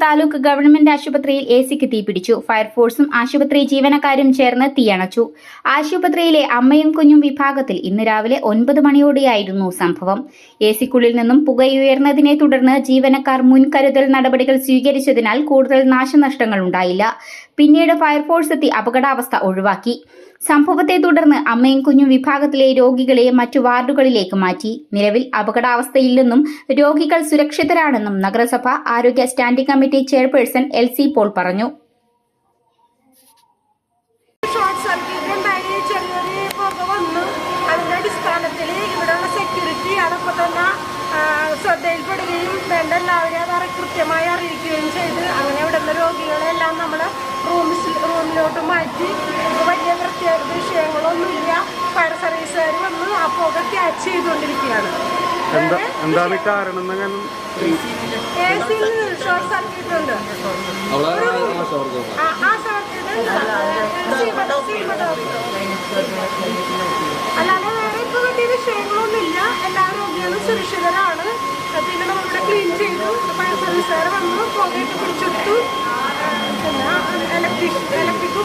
Taluk government ആശുപത്രിയിൽ എസിക്ക് തീപിടിച്ചു. ഫയർഫോഴ്സും ആശുപത്രി ജീവനക്കാരും ചേർന്ന് തീയണച്ചു. ആശുപത്രിയിലെ അമ്മയും കുഞ്ഞും വിഭാഗത്തിൽ ഇന്ന് രാവിലെ 9 മണിയോടെയായിരുന്നു സംഭവം. എസിക്കുള്ളിൽ നിന്നും പുകയുയർന്നതിനെ തുടർന്ന് ജീവനക്കാർ മുൻകരുതൽ നടപടികൾ സ്വീകരിച്ചതിനാൽ കൂടുതൽ നാശനഷ്ടങ്ങൾ ഉണ്ടായില്ല. പിന്നീട് ഫയർഫോഴ്സ് എത്തി അപകടാവസ്ഥ ഒഴിവാക്കി. സംഭവത്തെ തുടർന്ന് അമ്മയും കുഞ്ഞും വിഭാഗത്തിലെ രോഗികളെ മറ്റു വാർഡുകളിലേക്ക് മാറ്റി. നിലവിൽ അപകടാവസ്ഥയില്ലെന്നും രോഗികൾ സുരക്ഷിതരാണെന്നും നഗരസഭ ആരോഗ്യ standing committee chairperson LC Paul പറഞ്ഞു. ശ്രദ്ധയിൽപ്പെടുകയും വേണ്ട എല്ലാവരും അത് കൃത്യമായി അറിയിക്കുകയും ചെയ്ത് അങ്ങനെ ഇവിടുന്ന് രോഗികളെല്ലാം നമ്മൾ റൂമിലോട്ട് മാറ്റി. വലിയ വിഷയങ്ങളൊന്നുമില്ല. ഫയർ സർവീസുകാർ വന്ന് ആ പുക ക്യാച്ച് ചെയ്തുകൊണ്ടിരിക്കുകയാണ്. എന്താണ് കാരണം? ഷോർട്ട് സർക്യൂട്ട് ഉണ്ട്. അല്ലാതെ വേറെ ഇപ്പൊ വലിയ വിഷയങ്ങളൊന്നുമില്ല. എല്ലാ രോഗികളും സുരക്ഷിതരാണ്. പിന്നെ നമ്മളിവിടെ ക്ലീൻ ചെയ്തു. ഫയർ സർവീസുകാർ വന്നു പുകയിട്ട് പിടിച്ചെടുത്തു. പിന്നെ ഇലക്ട്രിക്